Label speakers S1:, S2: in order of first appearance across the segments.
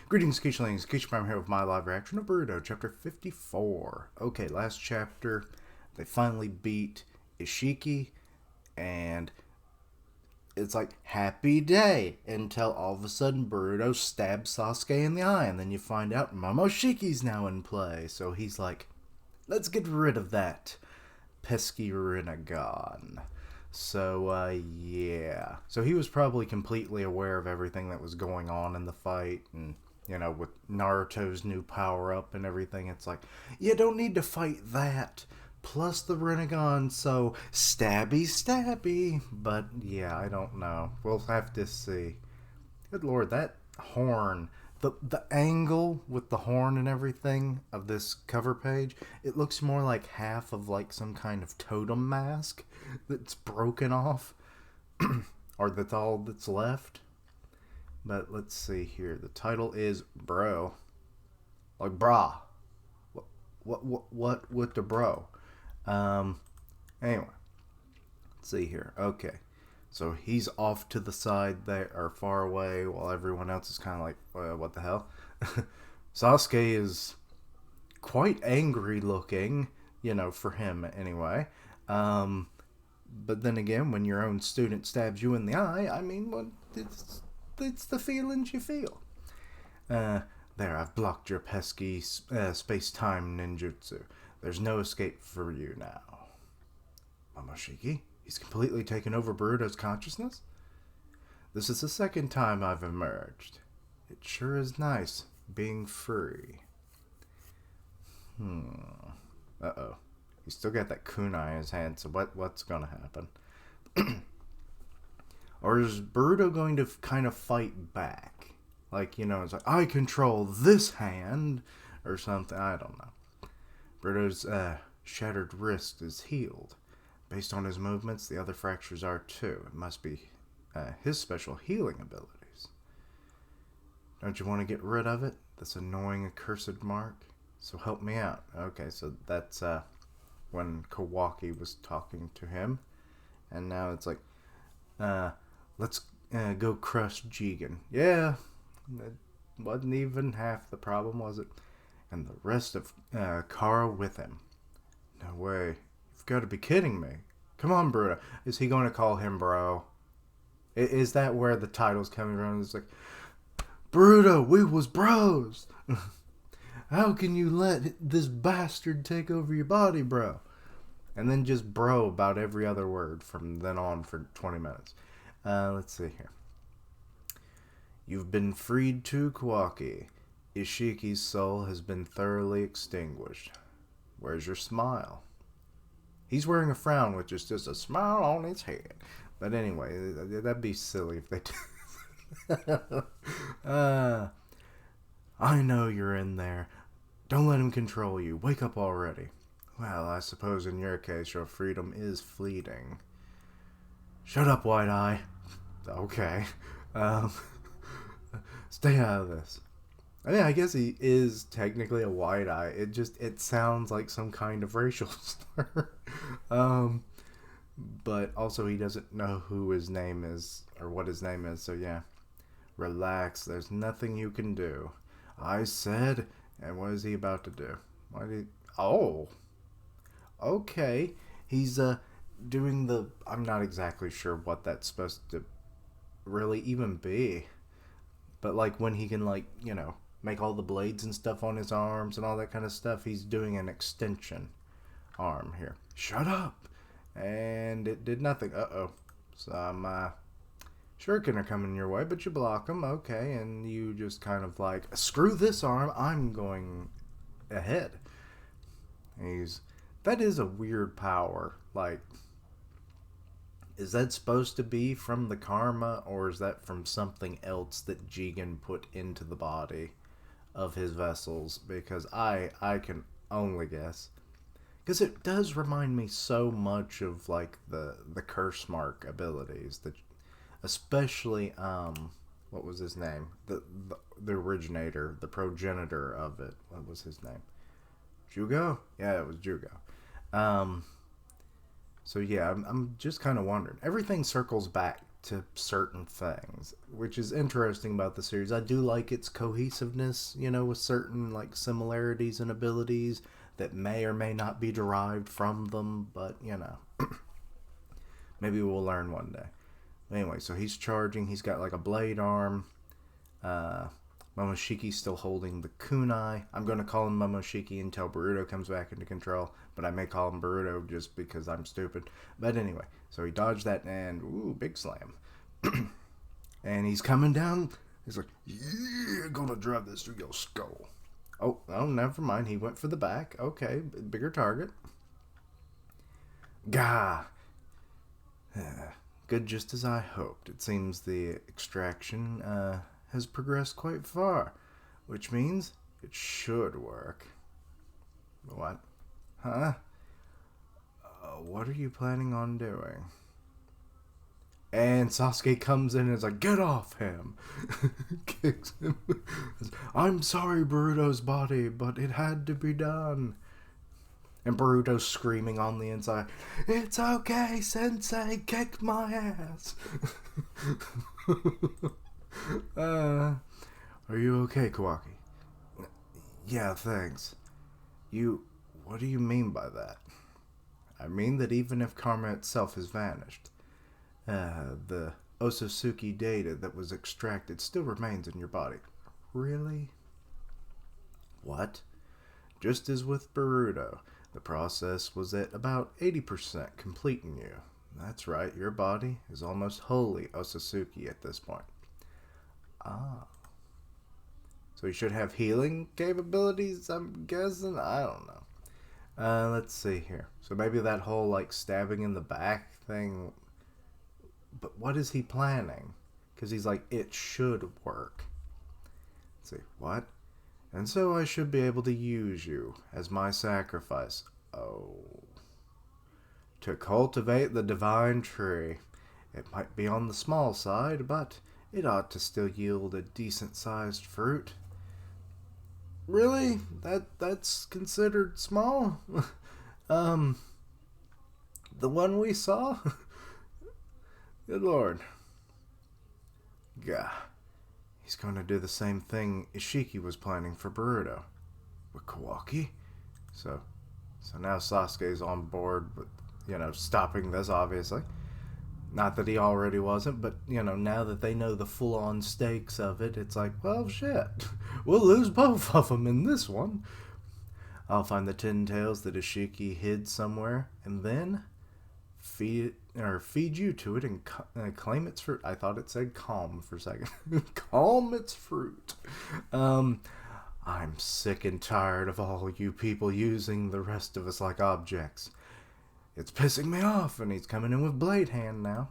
S1: Greetings, Keishlings. Keisha Prime here with my live reaction of Boruto, chapter 54. Okay, last chapter, they finally beat Ishiki, and it's like, happy day, until all of a sudden Boruto stabs Sasuke in the eye, and then you find out Momoshiki's now in play, so he's like, let's get rid of that pesky Rinnegan. So, yeah. So he was probably completely aware of everything that was going on in the fight, and, you know, with Naruto's new power-up and everything, it's like, you don't need to fight that, plus the Rinnegan, so stabby. But, yeah, I don't know. We'll have to see. Good lord, that horn, the angle with the horn and everything of this cover page, it looks more like half of like some kind of totem mask that's broken off, or that's all that's left. But let's see here. The title is Bro, like brah. What with the bro? Anyway, let's see here. Okay. So he's off to the side there, or far away, while everyone else is kind of like, what the hell? Sasuke is quite angry looking, you know, for him anyway. But then again, when your own student stabs you in the eye, I mean, well, it's the feelings you feel. There, I've blocked your pesky space-time ninjutsu. There's no escape for you now. Momoshiki? He's completely taken over Boruto's consciousness? This is the second time I've emerged. It sure is nice being free. Uh-oh. He's still got that kunai in his hand, so what's gonna happen? Or is Boruto going to kind of fight back? Like, you know, it's like, I control this hand, or something, I don't know. Boruto's shattered wrist is healed. Based on his movements, the other fractures are too. It must be his special healing abilities. Don't you want to get rid of it? This annoying accursed mark? So help me out. Okay, so that's when Kawaki was talking to him. And now it's like, let's go crush Jigen. Yeah, it wasn't even half the problem, was it? And the rest of Kara with him. No way. Got to be kidding me. Come on, Boruto. Is he going to call him bro? Is that where the title's coming from? It's like, Boruto, we was bros. How can you let this bastard take over your body, bro? And then just bro about every other word from then on for 20 minutes. Let's see here. You've been freed too, Kawaki. Ishiki's soul has been thoroughly extinguished. Where's your smile? He's wearing a frown, which is just a smile on his head. But anyway, that'd be silly if they did. I know you're in there. Don't let him control you. Wake up already. Well, I suppose in your case, your freedom is fleeting. Shut up, White Eye. Okay. Stay out of this. I mean, I guess he is technically a white eye. It sounds like some kind of racial slur. But also he doesn't know who his name is or what his name is. So yeah, relax. There's nothing you can do. I said, and what is he about to do? Oh, okay. He's doing the. I'm not exactly sure what that's supposed to really even be. But like when he can, like, you know, make all the blades and stuff on his arms and all that kind of stuff, he's doing an extension arm here. Shut up! And it did nothing. Uh-oh. Some shuriken are coming your way, but you block them. Okay, and you just kind of like, screw this arm, I'm going ahead. That is a weird power. Like, is that supposed to be from the karma, or is that from something else that Jigen put into the body of his vessels? Because I can only guess. Because it does remind me so much of like the curse mark abilities, that especially what was his name? The originator, the progenitor of it. What was his name? Jugo? Yeah, it was Jugo. So yeah, I'm just kind of wondering. Everything circles back to certain things, which is interesting about the series. I do like its cohesiveness, with certain like similarities and abilities that may or may not be derived from them, but maybe we'll learn one day. Anyway, so he's charging. He's got like a blade arm. Momoshiki's still holding the kunai. I'm going to call him Momoshiki until Boruto comes back into control, but I may call him Boruto just because I'm stupid. But anyway, so he dodged that and, ooh, big slam. And he's coming down. He's like, yeah, gonna drive this through your skull. Oh, never mind. He went for the back. Okay, bigger target. Gah. Good, just as I hoped. It seems the extraction has progressed quite far, which means it should work. What? Huh? What are you planning on doing? And Sasuke comes in and is like, get off him. Kicks him. I'm sorry, Boruto's body, but it had to be done. And Boruto's screaming on the inside, it's okay, Sensei, kick my ass. Are you okay, Kawaki? Yeah, thanks. What do you mean by that? I mean that even if karma itself has vanished, the Otsutsuki data that was extracted still remains in your body. Really? What? Just as with Boruto, the process was at about 80% complete in you. That's right, your body is almost wholly Otsutsuki at this point. Ah. So you should have healing capabilities, I'm guessing? I don't know. Let's see here. So maybe that whole, like, stabbing in the back thing. But what is he planning? Because he's like, it should work. Let's see, what? And so I should be able to use you as my sacrifice. Oh. To cultivate the divine tree. It might be on the small side, but it ought to still yield a decent-sized fruit. Really? That's considered small? The one we saw? Good lord. Gah. He's going to do the same thing Ishiki was planning for Boruto. With Kawaki? So now Sasuke's on board with, stopping this, obviously. Not that he already wasn't, but, now that they know the full-on stakes of it, it's like, well, shit. We'll lose both of them in this one. I'll find the 10 tails that Ishiki hid somewhere, and then feed you to it and claim its fruit. I thought it said calm for a second. Calm its fruit. I'm sick and tired of all you people using the rest of us like objects. It's pissing me off, and he's coming in with Blade Hand now.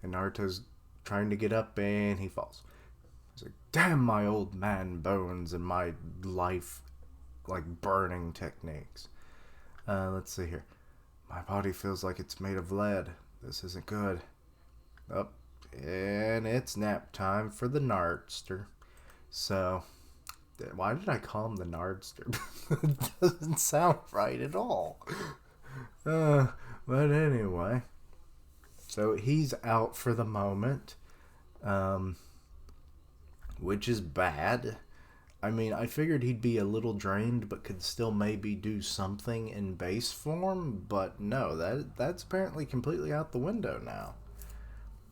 S1: And Naruto's trying to get up, and he falls. He's like, damn my old man bones and my life, like, burning techniques. Let's see here. My body feels like it's made of lead. This isn't good. Oh, and it's nap time for the Nardster. So, why did I call him the Nardster? It doesn't sound right at all. But anyway, so he's out for the moment, which is bad. I mean, I figured he'd be a little drained, but could still maybe do something in base form, but no, that's apparently completely out the window now.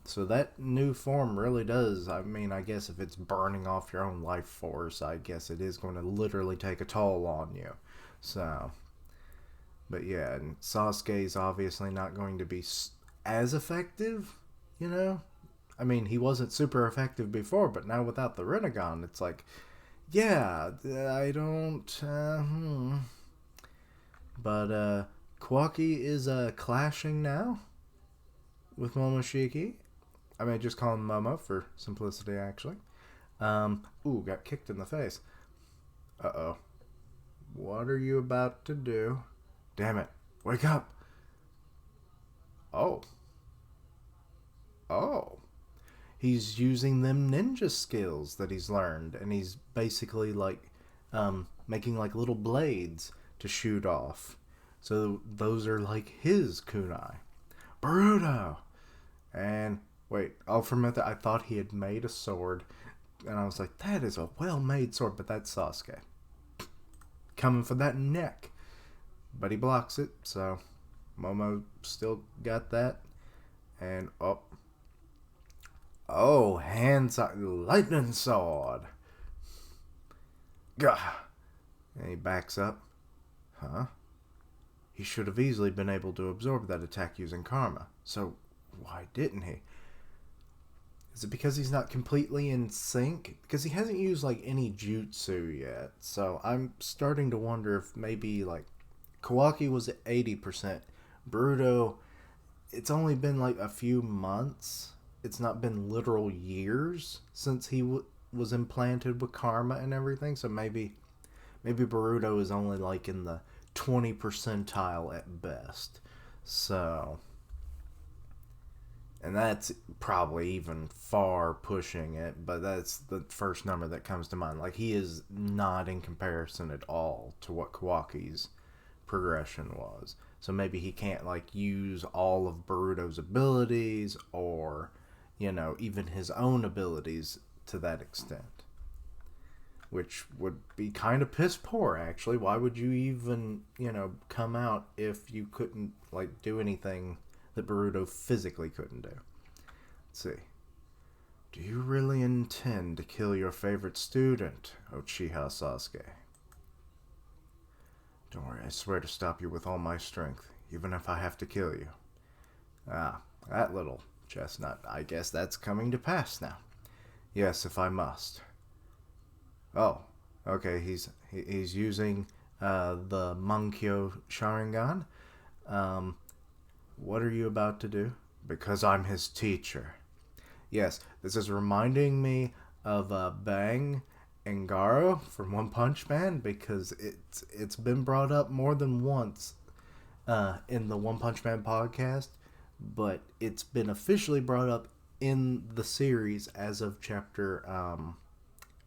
S1: So that new form really does, I mean, I guess if it's burning off your own life force, I guess it is going to literally take a toll on you. So, but yeah, and Sasuke's obviously not going to be as effective, I mean, he wasn't super effective before, but now without the Rinnegan, it's like, yeah, I don't, But, Kawaki is, clashing now with Momoshiki. I may just call him Momo for simplicity, actually. Got kicked in the face. Uh-oh. What are you about to do? Damn it. Wake up. Oh. He's using them ninja skills that he's learned, and he's basically, like, making, like, little blades to shoot off. So those are, like, his kunai. Boruto! And wait, I'll ferment that. I thought he had made a sword, and I was like, that is a well-made sword, but that's Sasuke coming for that neck. But he blocks it, so Momo still got that. And hands lightning sword. Gah. And he backs up. Huh? He should have easily been able to absorb that attack using karma. So why didn't he? Is it because he's not completely in sync? Because he hasn't used like any jutsu yet. So I'm starting to wonder if maybe like Kawaki was at 80%. Boruto, it's only been like a few months. It's not been literal years since he was implanted with karma and everything. So maybe Boruto is only like in the 20 percentile at best. So, and that's probably even far pushing it, but that's the first number that comes to mind. Like, he is not in comparison at all to what Kawaki's progression was. So maybe he can't like use all of Boruto's abilities, or even his own abilities to that extent, which would be kind of piss poor, actually. Why would you even come out if you couldn't like do anything that Boruto physically couldn't do? Let's see. Do you really intend to kill your favorite student, Uchiha Sasuke? Don't worry, I swear to stop you with all my strength, even if I have to kill you. Ah, that little chestnut. I guess that's coming to pass now. Yes, if I must. Oh, okay, he's using the Mankyo Sharingan. What are you about to do? Because I'm his teacher. Yes, this is reminding me of Bang and Garo from One Punch Man, because it's been brought up more than once in the One Punch Man podcast, but it's been officially brought up in the series as of chapter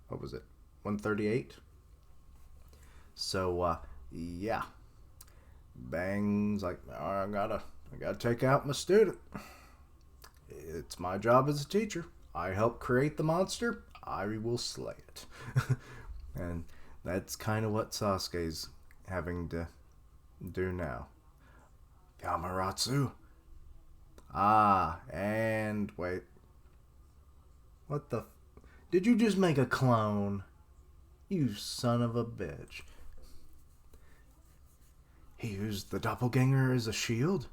S1: what was it, 138. So yeah, Bang's like, I gotta take out my student. It's my job as a teacher. I help create the monster. I will slay it. And that's kind of what Sasuke's having to do now. Yamaratsu. Ah, and wait. What the... Did you just make a clone? You son of a bitch. He used the doppelganger as a shield?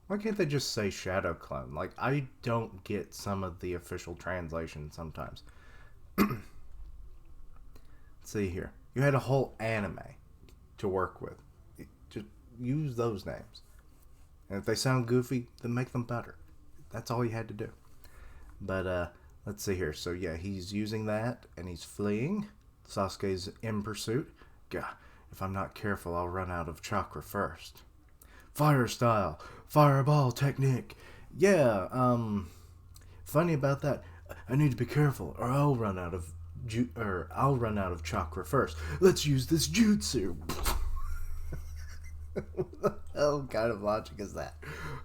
S1: Why can't they just say shadow clone? Like, I don't get some of the official translation sometimes. Let's see here. You had a whole anime to work with. Just use those names. And if they sound goofy, then make them better. That's all you had to do. But, let's see here. So, yeah, he's using that, and he's fleeing. Sasuke's in pursuit. Gah, if I'm not careful, I'll run out of chakra first. Fire style. Fireball technique. Yeah, funny about that. I need to be careful, or I'll run out of chakra first. Let's use this jutsu. What the hell kind of logic is that?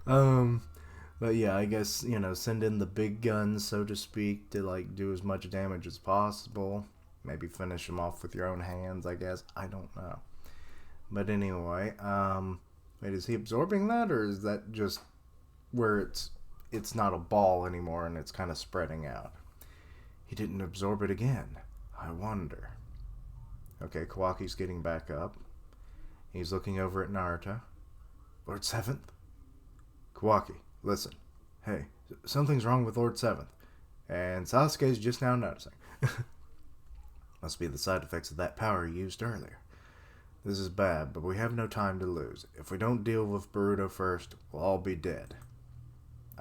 S1: But yeah, I guess, send in the big guns, so to speak, to like do as much damage as possible. Maybe finish them off with your own hands, I guess. I don't know. But anyway, wait, is he absorbing that, or is that just where it's not a ball anymore and it's kind of spreading out? He didn't absorb it again. I wonder. Okay, Kawaki's getting back up. He's looking over at Naruto. Lord Seventh? Kawaki, listen. Hey, something's wrong with Lord Seventh. And Sasuke's just now noticing. Must be the side effects of that power you used earlier. This is bad, but we have no time to lose. If we don't deal with Boruto first, we'll all be dead.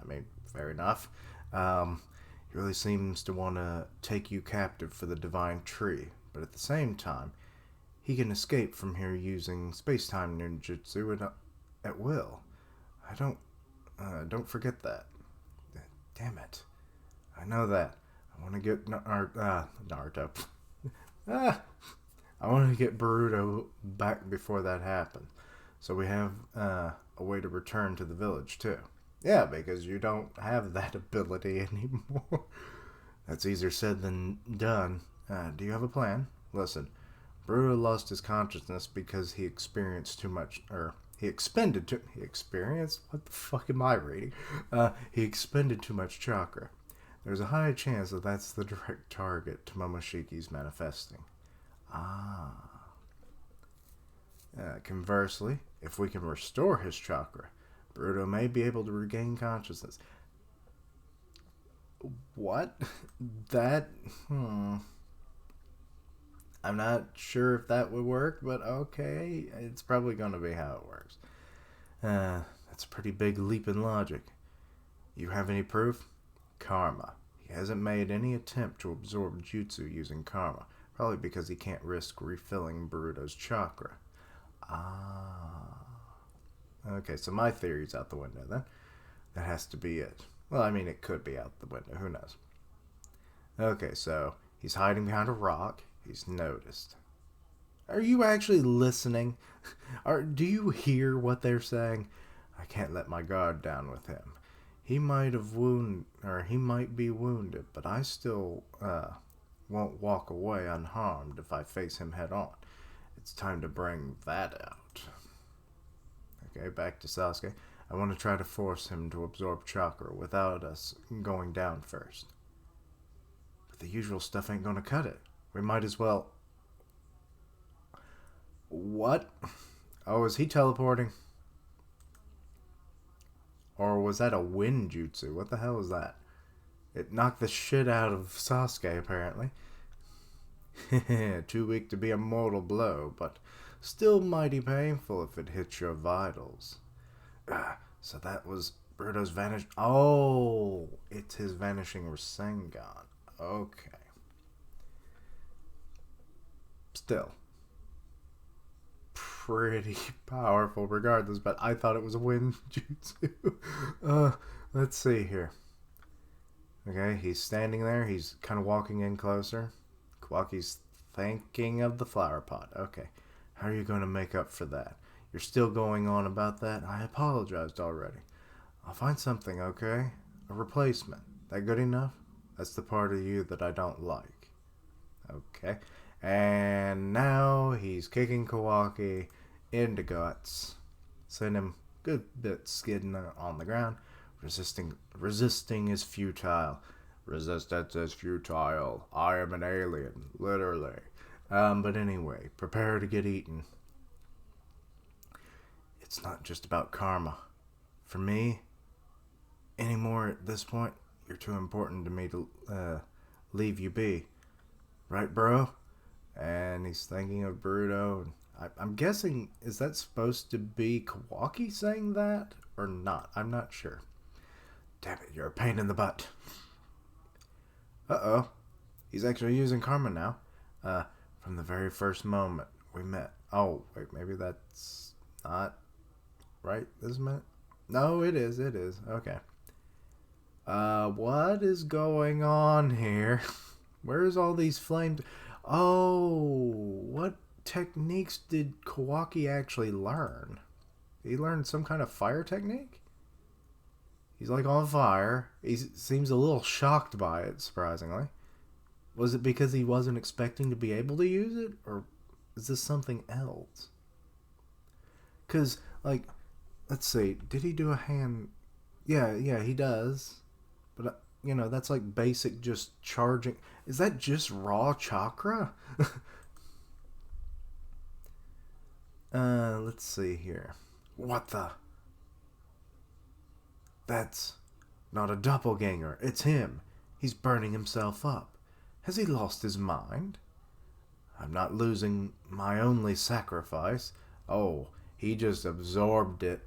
S1: I mean, fair enough. He really seems to want to take you captive for the divine tree, but at the same time, he can escape from here using space-time ninjutsu at will. Don't forget that. Damn it. I know that. I want to get Naruto. I want to get Boruto back before that happens. So we have a way to return to the village, too. Yeah, because you don't have that ability anymore. That's easier said than done. Do you have a plan? Listen, Bruto lost his consciousness because he experienced too much, or he experienced? What the fuck am I reading? He expended too much chakra. There's a high chance that that's the direct target to Momoshiki's manifesting. Ah. Conversely, if we can restore his chakra, Bruto may be able to regain consciousness. What? That? I'm not sure if that would work, but okay. It's probably going to be how it works. That's a pretty big leap in logic. You have any proof? Karma. He hasn't made any attempt to absorb jutsu using karma, probably because he can't risk refilling Boruto's chakra. Ah. Okay, so my theory's out the window then. That has to be it. Well, I mean, it could be out the window. Who knows? Okay, so he's hiding behind a rock. He's noticed. Are you actually listening? Do you hear what they're saying? I can't let my guard down with him. He might be wounded, but I still won't walk away unharmed if I face him head on. It's time to bring that out. Okay, back to Sasuke. I want to try to force him to absorb chakra without us going down first. But the usual stuff ain't gonna cut it. We might as well... What? Oh, is he teleporting? Or was that a wind jutsu? What the hell is that? It knocked the shit out of Sasuke, apparently. Too weak to be a mortal blow, but still mighty painful if it hits your vitals. So that was Boruto's vanish... Oh, it's his vanishing Rasengan. Okay. Still. Pretty powerful regardless, but I thought it was a wind jutsu. Let's see here. Okay, he's standing there. He's kind of walking in closer. Kawaki's thinking of the flower pot. Okay, how are you going to make up for that? You're still going on about that? I apologized already. I'll find something, okay? A replacement. That good enough? That's the part of you that I don't like. Okay. And now he's kicking Kawaki in the guts. Send him a good bit skidding on the ground. Resisting is futile. Resistance is futile. I am an alien, literally. But anyway, prepare to get eaten. It's not just about karma. For me, anymore at this point, you're too important to me to leave you be. Right, bro? And he's thinking of Boruto. I'm guessing, is that supposed to be Kawaki saying that? Or not? I'm not sure. Damn it, you're a pain in the butt. Uh-oh. He's actually using karma now. From the very first moment we met. Oh, wait, maybe that's not right this minute? No, it is. Okay. What is going on here? Where's all these flames? Oh, what techniques did Kawaki actually learn? He learned some kind of fire technique? He's like on fire. He seems a little shocked by it, surprisingly. Was it because he wasn't expecting to be able to use it? Or is this something else? Because, like, let's see. Did he do a hand... Yeah, he does. But, that's like basic just charging. Is that just raw chakra? Let's see here. What the... That's not a doppelganger. It's him. He's burning himself up. Has he lost his mind? I'm not losing my only sacrifice. Oh, he just absorbed it.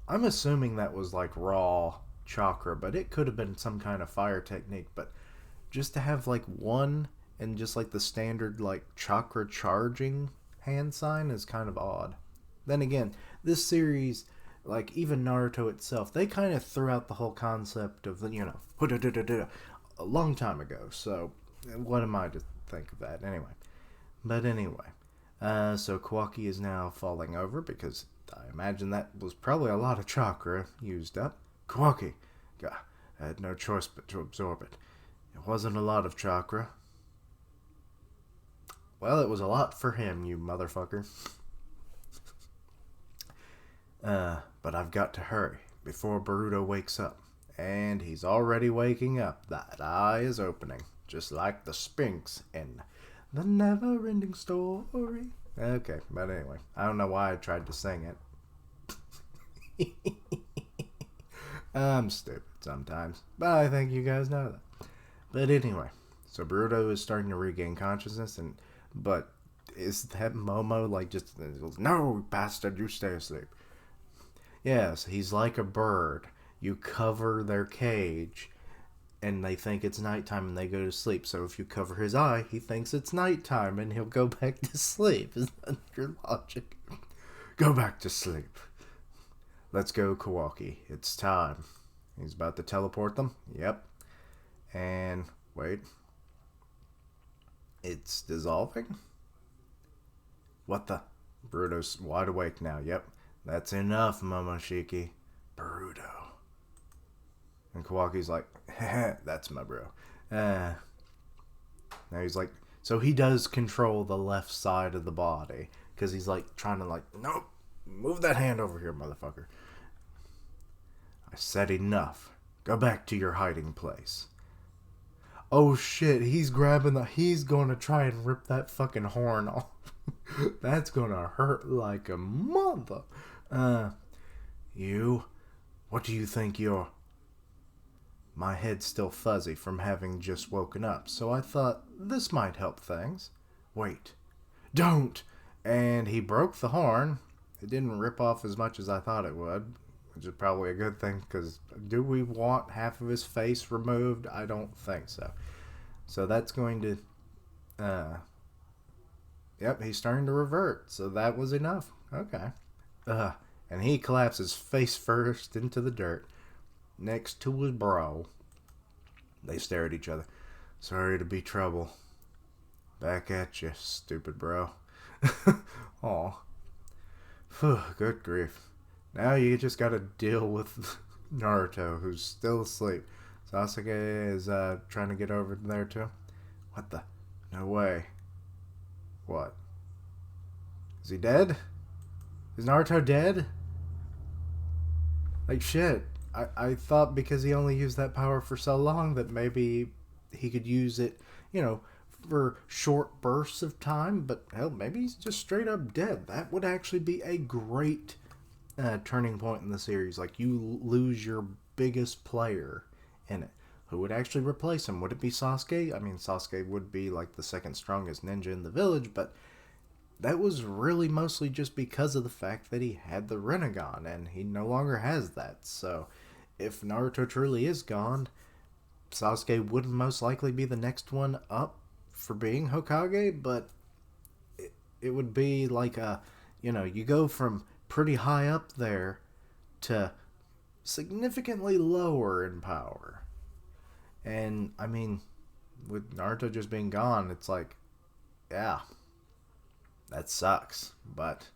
S1: I'm assuming that was like raw chakra, but it could have been some kind of fire technique. But just to have like one and just like the standard like chakra charging hand sign is kind of odd. Then again, this series... Like, even Naruto itself, they kind of threw out the whole concept of, a long time ago. So, what am I to think of that? Anyway. But anyway. So Kawaki is now falling over because I imagine that was probably a lot of chakra used up. Kawaki. I had no choice but to absorb it. It wasn't a lot of chakra. Well, it was a lot for him, you motherfucker. But I've got to hurry before Boruto wakes up. And he's already waking up. That eye is opening, just like the Sphinx in The Never-Ending Story. Okay, but anyway, I don't know why I tried to sing it. I'm stupid sometimes, but I think you guys know that. But anyway, so Boruto is starting to regain consciousness, but is that Momo like just goes, no, bastard, you stay asleep. Yes, he's like a bird. You cover their cage, and they think it's nighttime, and they go to sleep. So if you cover his eye, he thinks it's nighttime, and he'll go back to sleep. Is that your logic? Go back to sleep. Let's go, Kawaki. It's time. He's about to teleport them. Yep. And, wait. It's dissolving? What the? Boruto's wide awake now. Yep. That's enough, Momoshiki. Boruto. And Kawaki's like, that's my bro. Now he's like, so he does control the left side of the body. Because he's like, trying to like, nope, move that hand over here, motherfucker. I said enough. Go back to your hiding place. Oh shit, he's going to try and rip that fucking horn off. That's going to hurt like a mother. What do you think you're... My head's still fuzzy from having just woken up, so I thought this might help things. Wait. Don't! And he broke the horn. It didn't rip off as much as I thought it would, which is probably a good thing, because do we want half of his face removed? I don't think so. So that's going to... Yep, he's starting to revert, so that was enough. Okay. And he collapses face first into the dirt, next to his bro. They stare at each other. Sorry to be trouble. Back at you, stupid bro. Aw. Good grief. Now you just gotta deal with Naruto, who's still asleep. Sasuke is trying to get over there too. What the? No way. What? Is he dead? Is Naruto dead? Like shit. I thought because he only used that power for so long that maybe he could use it, for short bursts of time. But hell, maybe he's just straight up dead. That would actually be a great turning point in the series. Like, you lose your biggest player in it. Who would actually replace him? Would it be Sasuke? I mean, Sasuke would be like the second strongest ninja in the village, but that was really mostly just because of the fact that he had the Rinnegan, and he no longer has that. So if Naruto truly is gone, Sasuke would most likely be the next one up for being Hokage, but it would be like you go from pretty high up there to significantly lower in power. And, I mean, with Naruto just being gone, it's like, yeah, that sucks. But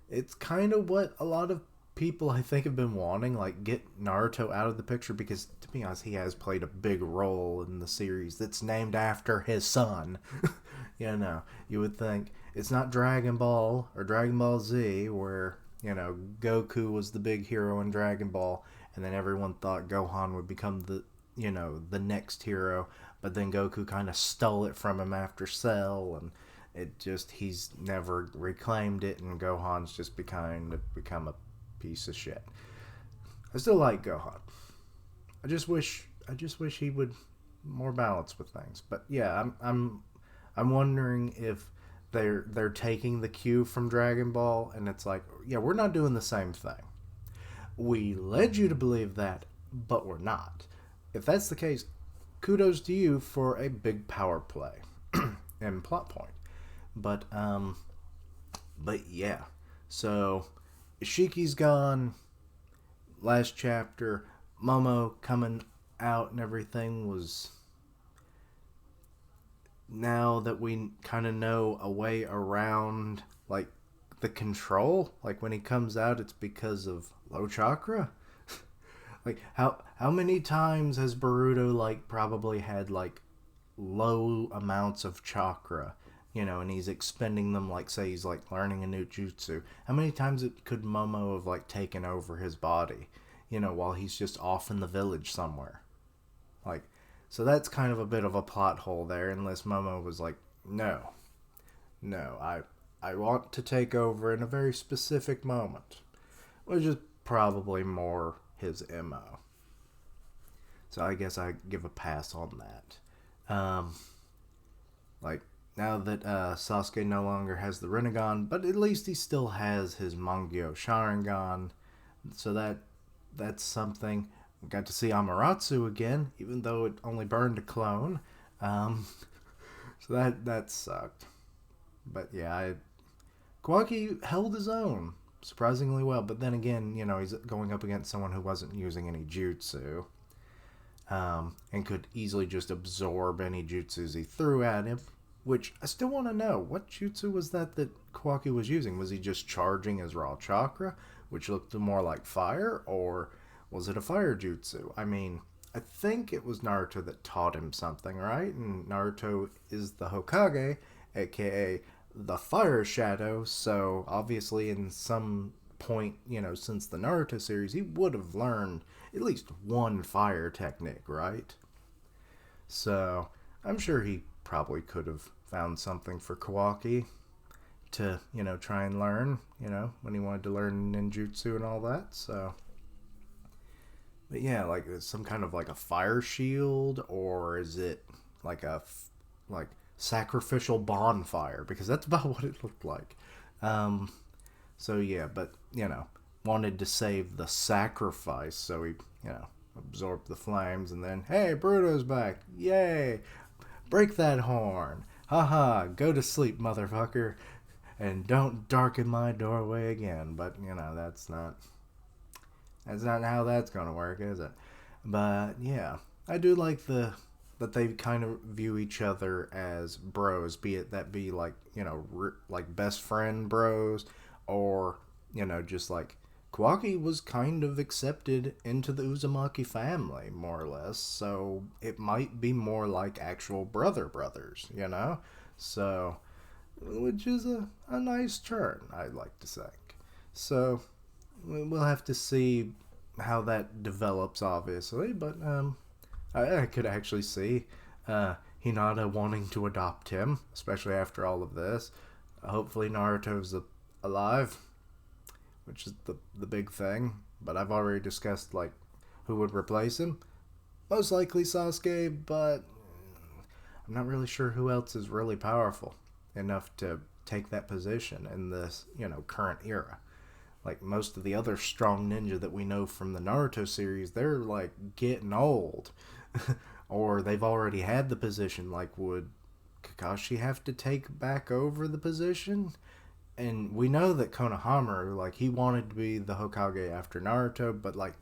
S1: it's kind of what a lot of people, I think, have been wanting, like, get Naruto out of the picture, because, to be honest, he has played a big role in the series that's named after his son. You would think it's not Dragon Ball or Dragon Ball Z, where, Goku was the big hero in Dragon Ball, and then everyone thought Gohan would become the next hero, but then Goku kind of stole it from him after Cell, and he's never reclaimed it, and Gohan's just become a piece of shit. I still like Gohan. I just wish he would more balance with things. But yeah, I'm wondering if they're taking the cue from Dragon Ball, and it's like, yeah, we're not doing the same thing. We led you to believe that, but we're not. If that's the case, kudos to you for a big power play and plot point. But yeah. So Ishiki's gone. Last chapter, Momo coming out and everything was... Now that we kind of know a way around, like, the control, like when he comes out, it's because of low chakra. Like how many times has Boruto like probably had like low amounts of chakra, and he's expending them, like say he's like learning a new jutsu. How many times could Momo have like taken over his body, while he's just off in the village somewhere? Like, so that's kind of a bit of a plot hole there, unless Momo was like, no, no, I want to take over in a very specific moment, which is probably more his MO. So I guess I give a pass on that. Like, now that Sasuke no longer has the Rinnegan, but at least he still has his Mangyo Sharingan, so that's something. We got to see Amaterasu again, even though it only burned a clone. So that sucked. But yeah, Kawaki held his own surprisingly well. But then again, he's going up against someone who wasn't using any jutsu, and could easily just absorb any jutsus he threw at him. Which I still want to know, what jutsu was that Kawaki was using? Was he just charging his raw chakra, which looked more like fire, or was it a fire jutsu? I mean, I think it was Naruto that taught him something, right? And Naruto is the Hokage, aka the Fire Shadow, so obviously in some point, since the Naruto series, he would have learned at least one fire technique, right? So I'm sure he probably could have found something for Kawaki to, try and learn, when he wanted to learn ninjutsu and all that, so. But yeah, like some kind of like a fire shield, or is it like a like sacrificial bonfire? Because that's about what it looked like. So yeah, but wanted to save the sacrifice, so he absorbed the flames, and then hey, Bruto's back! Yay! Break that horn! Haha! Go to sleep, motherfucker, and don't darken my doorway again. But that's not how that's gonna work, is it? But yeah, I do like that they kind of view each other as bros, be it that be like like best friend bros, or just like Kawaki was kind of accepted into the Uzumaki family more or less, so it might be more like actual brothers, so which is a nice turn, I'd like to think. So we'll have to see how that develops, obviously, but I could actually see Hinata wanting to adopt him, especially after all of this. Hopefully Naruto's alive, which is the big thing, but I've already discussed like who would replace him. Most likely Sasuke, but I'm not really sure who else is really powerful enough to take that position in this, current era. Like most of the other strong ninja that we know from the Naruto series, they're like getting old. Or they've already had the position. Like, would Kakashi have to take back over the position? And we know that Konohamaru, like, he wanted to be the Hokage after Naruto, but like,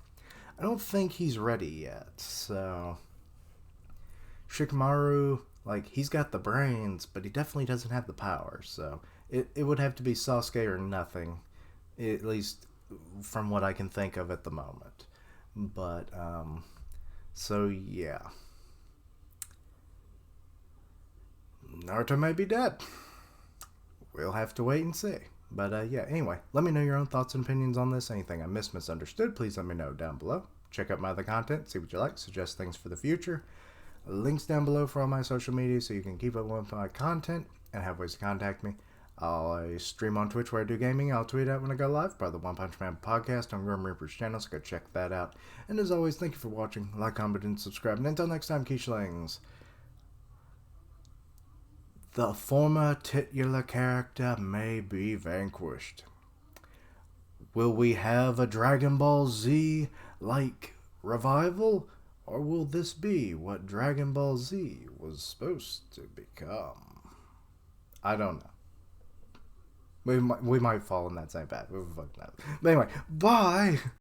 S1: I don't think he's ready yet. So Shikamaru, like, he's got the brains, but he definitely doesn't have the power. So it would have to be Sasuke or nothing, at least from what I can think of at the moment. But so yeah, Naruto may be dead. We'll have to wait and see. But yeah, anyway, let me know your own thoughts and opinions on this. Anything I misunderstood, please let me know down below. Check out my other content, see what you like, suggest things for the future. Links down below for all my social media so you can keep up with my content and have ways to contact me. I stream on Twitch where I do gaming. I'll tweet out when I go live by the One Punch Man podcast on Grim Reaper's channel, so go check that out. And as always, thank you for watching. Like, comment, and subscribe. And until next time, Keishlings, the former titular character may be vanquished. Will we have a Dragon Ball Z-like revival? Or will this be what Dragon Ball Z was supposed to become? I don't know. We might fall in that same path. But anyway, bye!